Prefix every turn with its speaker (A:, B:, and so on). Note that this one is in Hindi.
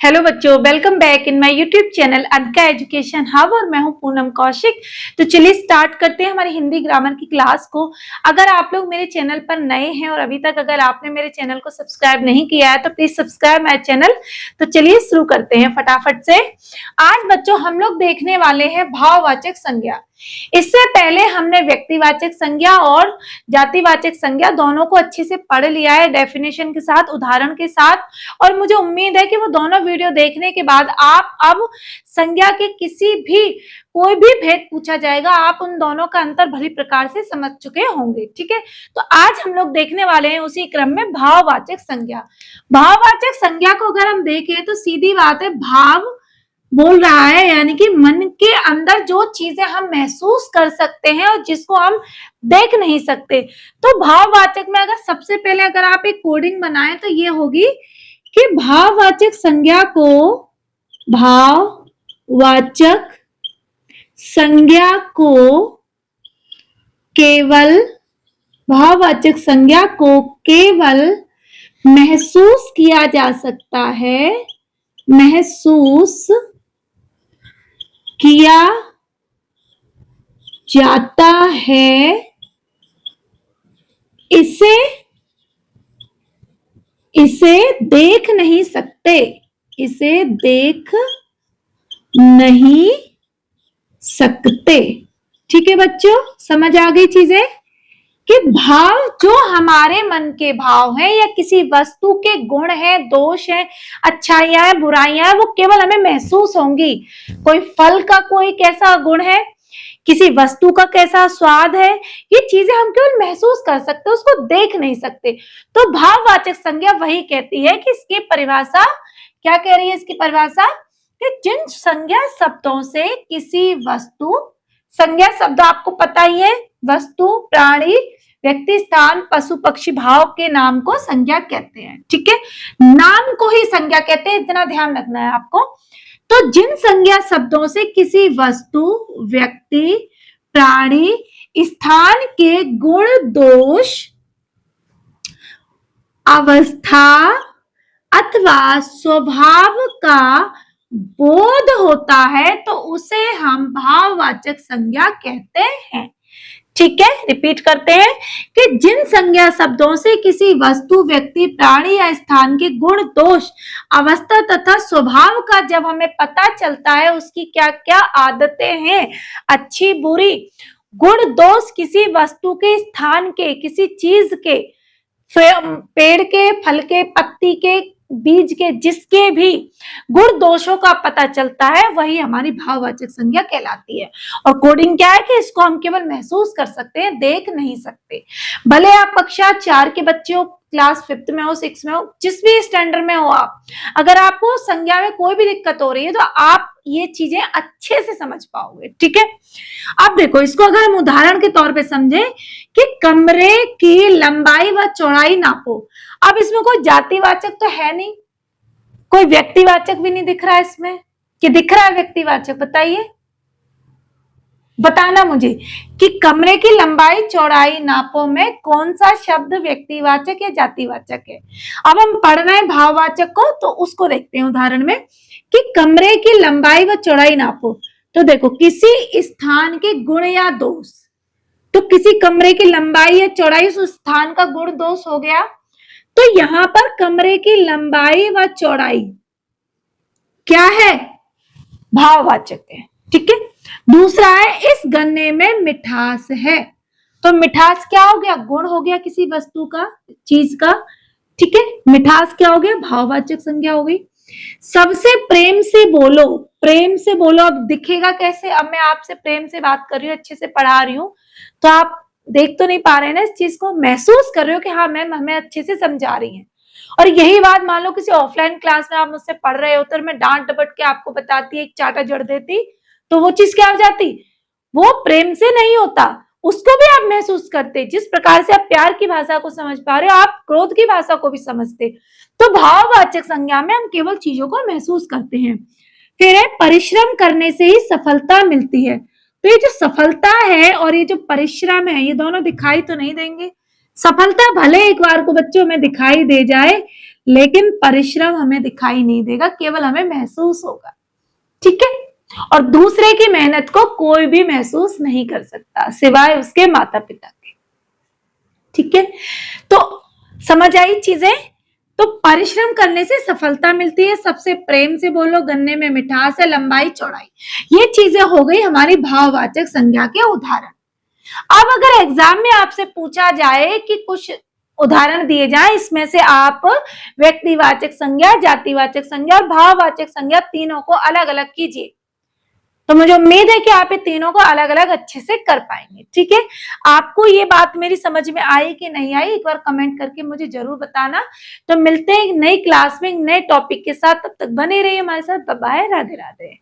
A: हेलो बच्चों, welcome back in my YouTube channel Anka education hub और मैं हूं पूनम कौशिक। तो चलिए स्टार्ट करते हैं हमारी हिंदी ग्रामर की क्लास को। अगर आप लोग मेरे चैनल पर नए हैं और अभी तक अगर आपने मेरे चैनल को सब्सक्राइब नहीं किया है तो प्लीज सब्सक्राइब माय चैनल। तो चलिए शुरू करते हैं फटाफट से। आज बच्चों हम लोग देखने वाले हैं भाववाचक संज्ञा। इससे पहले हमने व्यक्तिवाचक संज्ञा और जातिवाचक संज्ञा दोनों को अच्छे से पढ़ लिया है, डेफिनेशन के साथ, उदाहरण के साथ। और मुझे उम्मीद है कि वो दोनों वीडियो देखने के बाद आप अब संज्ञा के किसी भी कोई भी भेद पूछा जाएगा, आप उन दोनों का अंतर भली प्रकार से समझ चुके होंगे। ठीक है, तो आज हम लोग देखने वाले हैं उसी क्रम में भाववाचक संज्ञा। भाववाचक संज्ञा को अगर हम देखें तो सीधी बात है, भाव बोल रहा है, यानी कि मन के अंदर जो चीजें हम महसूस कर सकते हैं और जिसको हम देख नहीं सकते। तो भाववाचक में अगर सबसे पहले अगर आप एक कोडिंग बनाएं तो ये होगी कि भाववाचक संज्ञा को भाववाचक संज्ञा को केवल भाववाचक संज्ञा को केवल महसूस किया जा सकता है, महसूस किया जाता है। इसे देख नहीं सकते, इसे देख नहीं सकते। ठीक है बच्चों, समझ आ गई चीजें कि भाव जो हमारे मन के भाव हैं या किसी वस्तु के गुण हैं, दोष हैं, अच्छाइयां हैं, बुराइयां हैं, वो केवल हमें महसूस होंगी। कोई फल का कोई कैसा गुण है, किसी वस्तु का कैसा स्वाद है, ये चीजें हम केवल महसूस कर सकते हैं, उसको देख नहीं सकते। तो भाववाचक संज्ञा वही कहती है कि इसकी परिभाषा क्या कह रही है, इसकी परिभाषा कि जिन संज्ञा शब्दों से किसी वस्तु, संज्ञा शब्द आपको पता ही है, वस्तु, प्राणी, व्यक्ति, स्थान, पशु, पक्षी, भाव के नाम को संज्ञा कहते हैं। ठीक है, नाम को ही संज्ञा कहते हैं, इतना ध्यान रखना है आपको। तो जिन संज्ञा शब्दों से किसी वस्तु, व्यक्ति, प्राणी, स्थान के गुण, दोष, अवस्था अथवा स्वभाव का बोध होता है तो उसे हम भाववाचक संज्ञा कहते हैं। ठीक है, रिपीट करते हैं कि जिन संज्ञा शब्दों से किसी वस्तु, व्यक्ति, प्राणी या स्थान के गुण, दोष, अवस्था तथा स्वभाव का जब हमें पता चलता है, उसकी क्या क्या आदतें हैं, अच्छी बुरी, गुण, दोष, किसी वस्तु के, स्थान के, किसी चीज के, पेड़ के, फल के, पत्ती के, बीज के, जिसके भी गुण दोषों का पता चलता है, वही हमारी भाववाचक संज्ञा कहलाती है। और कोडिंग क्या है कि इसको हम केवल महसूस कर सकते हैं, देख नहीं सकते। भले आप कक्षा 4 के बच्चे हो, क्लास 5th में हो, 6 में हो, जिस भी स्टैंडर्ड में हो आप, अगर आपको संज्ञा में कोई भी दिक्कत हो रही है तो आप ये चीजें अच्छे से समझ पाओगे। ठीक है, अब देखो इसको अगर हम उदाहरण के तौर पे समझें कि कमरे की लंबाई व चौड़ाई नापो। अब इसमें कोई जातिवाचक तो है नहीं, कोई व्यक्तिवाचक भी नहीं दिख रहा है इसमें, कि दिख रहा है व्यक्तिवाचक? बताइए, बताना मुझे कि कमरे की लंबाई चौड़ाई नापो में कौन सा शब्द व्यक्तिवाचक या जातिवाचक है। अब हम पढ़ रहे हैं भाववाचक को, तो उसको देखते हैं उदाहरण में कि कमरे की लंबाई व चौड़ाई नापो। तो देखो, किसी स्थान के गुण या दोष, तो किसी कमरे की लंबाई या चौड़ाई उस स्थान का गुण दोष हो गया। तो यहां पर कमरे की लंबाई व चौड़ाई क्या है, भाववाचक है। ठीक है, दूसरा है इस गन्ने में मिठास है। तो मिठास क्या हो गया, गुण हो गया किसी वस्तु का, चीज का। ठीक है, मिठास क्या हो गया, भाववाचक संज्ञा हो गई। सबसे प्रेम से बोलो, प्रेम से बोलो, अब दिखेगा कैसे, अब मैं आपसे प्रेम से बात कर रही हूँ, अच्छे से पढ़ा रही हूँ, तो आप देख तो नहीं पा रहे हैं ना इस चीज को, महसूस कर रहे हो कि हाँ मैम हमें अच्छे से समझा रही हैं। और यही बात मान लो किसी ऑफलाइन क्लास में आप मुझसे पढ़ रहे होते और मैं डांट डपट के आपको बताती, एक चाटा जड़ देती, तो वो चीज क्या हो जाती, वो प्रेम से नहीं होता, उसको भी आप महसूस करते। जिस प्रकार से आप प्यार की भाषा को समझ पा रहे हो, आप क्रोध की भाषा को भी समझते। तो भाववाचक संज्ञा में हम केवल चीजों को महसूस करते हैं। फिर है परिश्रम करने से ही सफलता मिलती है। तो ये जो सफलता है और ये जो परिश्रम है, ये दोनों दिखाई तो नहीं देंगे। सफलता भले एक बार को बच्चों में दिखाई दे जाए, लेकिन परिश्रम हमें दिखाई नहीं देगा, केवल हमें महसूस होगा। ठीक है, और दूसरे की मेहनत को कोई भी महसूस नहीं कर सकता सिवाय उसके माता पिता के। ठीक है, तो समझ आई चीजें। तो परिश्रम करने से सफलता मिलती है, सबसे प्रेम से बोलो, गन्ने में मिठास है, लंबाई चौड़ाई, ये चीजें हो गई हमारी भाववाचक संज्ञा के उदाहरण। अब अगर एग्जाम में आपसे पूछा जाए कि कुछ उदाहरण दिए जाए, इसमें से आप व्यक्तिवाचक संज्ञा, जातिवाचक संज्ञा और भाववाचक संज्ञा तीनों को अलग अलग कीजिए, तो मुझे उम्मीद है कि आप ये तीनों को अलग अलग अच्छे से कर पाएंगे। ठीक है, आपको ये बात मेरी समझ में आई कि नहीं आई, एक बार कमेंट करके मुझे जरूर बताना। तो मिलते हैं नई क्लास में नए टॉपिक के साथ, तब तक बने रहिए हमारे साथ। Bye bye, Radhe Radhe.